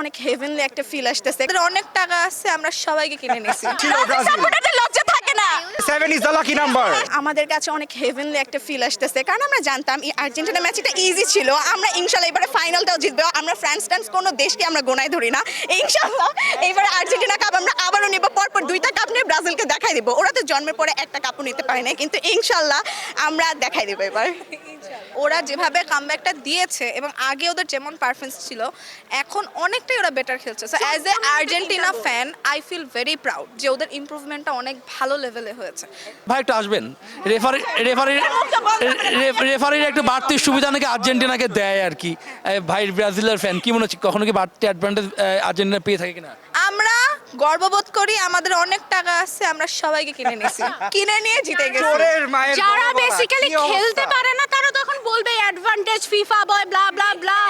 অনেক হেভেনলি একটা ফিল আসতেছে। আমাদের অনেক টাকা আছে, আমরা সবাইকে কিনে নিছি। ছিল ব্রাজিল। সাপোর্টারদের লজ্জা থাকে না। 7 is the lucky number. আমাদের কাছে অনেক হেভেনলি একটা ফিল আসতেছে, কারণ আমরা জানতাম এই আর্জেন্টিনা ম্যাচটা ইজি ছিল। আমরা ইনশাল্লাহ এবারে ফাইনালটাও জিতবো। আমরা ফ্রান্স টান্স কোনো দেশকে আমরা গোনায় ধরি না। ইনশাল্লাহ এবারে আর্জেন্টিনা কাপ আমরা আবারও নেব, পরপর 2টা কাপ নিয়ে ব্রাজিলকে দেখাই দেবো। ওরা তো জন্মের পরে একটা কাপও নিতে পারে না, কিন্তু ইনশাল্লাহ আমরা দেখাই দেবো এবার। ওরা যেভাবে কামব্যাকটা দিয়েছে এবং আগে ওদের যেমন পারফরমেন্স ছিল, এখন অনেকটাই ওরা বেটার খেলছে। So as a Argentina fan I feel very proud যে ওদের ইমপ্রুভমেন্টটা অনেক ভালো লেভেলে হয়েছে। ভাই একটু আসবেন। রেফারির একটু বাড়তি সুবিধা নাকি আর্জেন্টিনাকে দেয় আর কি। ভাই ব্রাজিলের ফ্যান কি মনে হচ্ছে কখনো কি বাড়তি অ্যাডভান্টেজ আর্জেন্টিনা পেয়ে থাকে কিনা? আমরা গর্ববোধ করি, আমাদের অনেক টাকা আছে, আমরা সবাইকে কিনে নিছি, কিনে নিয়ে জিতে গেছি। চোরের মায়ের যারা বড় গলা, বেসিক্যালি কি অবস্থা? খেলতে পারে না তারা তখন বলবে অ্যাডভান্টেজ ফিফা বয় ব্লা ব্লা ব্লা।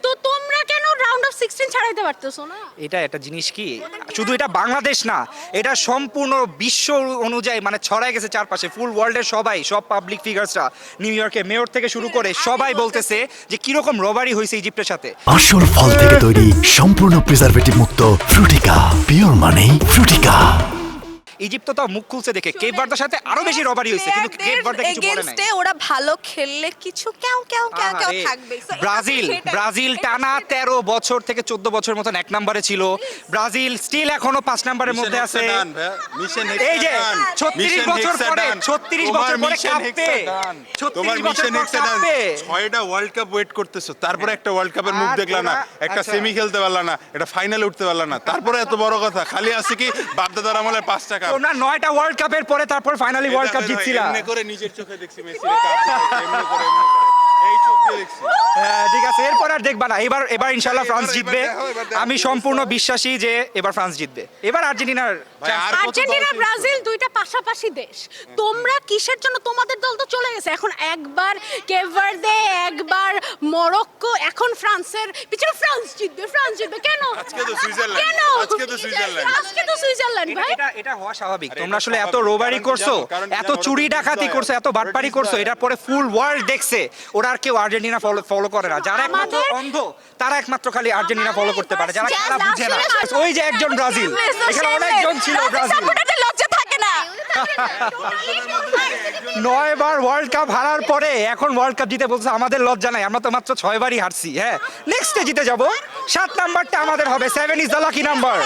তো তোমরা কেন রাউন্ড অফ 16 ছাড়াইতে পারতেছো না? এটা একটা জিনিস কি, শুধু এটা বাংলাদেশ না, এটা সম্পূর্ণ বিশ্ব অনুযায়ী মানে ছড়ায় গেছে চারপাশে। ফুল ওয়ার্ল্ডের সবাই, সব পাবলিক ফিগারসরা, নিউ ইয়র্কের মেয়র থেকে শুরু করে সবাই বলতেছে যে কিরকম রবারি হয়েছে ইজিপ্টের সাথে। আসল ফল থেকে তৈরি সম্পূর্ণ প্রিজারভেটিভ মুক্ত ফ্রুটিকা, পিওর মানে ফ্রুটিকা। ইজিপ্ট তো মুখ খুলছে দেখে কেপ ভার্দের সাথে আরো বেশি রবারি হয়েছে, কিন্তু কেপ ভার্দে কিছু বলে নাই। এগেইনস্টে ওরা ভালো খেললে কিছু কেউ আহারে, থাকবে। So, ব্রাজিল টানা 13 বছর থেকে 14 বছর মতন 1 নম্বরে ছিল। ব্রাজিল স্টিল এখনো 5 নম্বরের মধ্যে আছে। এই যে 36 বছর পরে কাঁপবে। 36 বছর পর কাঁপবে। 6টা ওয়ার্ল্ড কাপ ওয়েট করতেছো, তারপরে একটা ওয়ার্ল্ড কাপের মুখ আর দেখলা না, একটা আচ্ছা। সেমি খেলতে পারলা না, এটা ফাইনালে উঠতে পারলা না, তারপরে এত বড় কথা খালি আছে কি বাপদাদার আমলে 5টা কাপ। তোমরা 9টা ওয়ার্ল্ড কাপের পরে তারপর ফাইনালি ওয়ার্ল্ড কাপ জিতছিলা। এমনি করে নিজের চোখে দেখছি মেসির কাপ এমনি করে এই চোখ দিয়ে দেখছি। হ্যাঁ, ঠিক আছে, এরপর আর দেখবা না। এবার ইনশাআল্লাহ ফ্রান্স এবার জিতবে। দেখো, এবার দেখো। আমি সম্পূর্ণ বিশ্বাসী যে এবার ফ্রান্স জিতবে। এবার আর্জেন্টিনার ভাই, আর কত দল আর্জেন্টিনা খেলছে? ব্রাজিল দুইটা পাশাপাশি দেশ। তোমরা কিসের জন্য, তোমাদের দল তো চলে গেছে, এখন একবার কেপ ভার্দে, একবার মরক্কো, এখন ফ্রান্সের পিছনে ফ্রান্স জিতবে কেন? আজকে তো সুইজারল্যান্ড, কেন? আজকে তো সুইজারল্যান্ড। আজকে তো সুইজারল্যান্ড ভাই। এটা হওয়া স্বাভাবিক। আরে তোমরা এটা আসলে এত স্বাভাবিক, রোবারি কারণ করছো, জানো, এত ওরা তো চুরি বুঝতে ডাকাতি হয়। করছো, এত বাটপারি বুঝতে করছো, হয়। এটার পরে ফুল ওয়ার্ল্ড দেখছে। ওরা আর কেউ আর্জেন্টিনা ফলো করে না। যারা একমাত্র অন্ধ তারা একমাত্র খালি আর্জেন্টিনা ফলো করতে পারে, যারা খেলা বুঝে না। ওই যে একজন ব্রাজিল, এখানে অনেকজন ছিল ব্রাজিল। সাপোর্টারদের লজ্জা থাকে না। 9 বার ওয়ার্ল্ড কাপ হারার পরে এখন ওয়ার্ল্ড কাপ জিতে বলছে আমাদের লজ্জা নাই, আমরা তো মাত্র 6 বারই হারছি। হ্যাঁ, নেক্সটে জিতে যাব। 7 নাম্বারটা আমাদের হবে। 7 ইজ দ্য লাকি নাম্বার।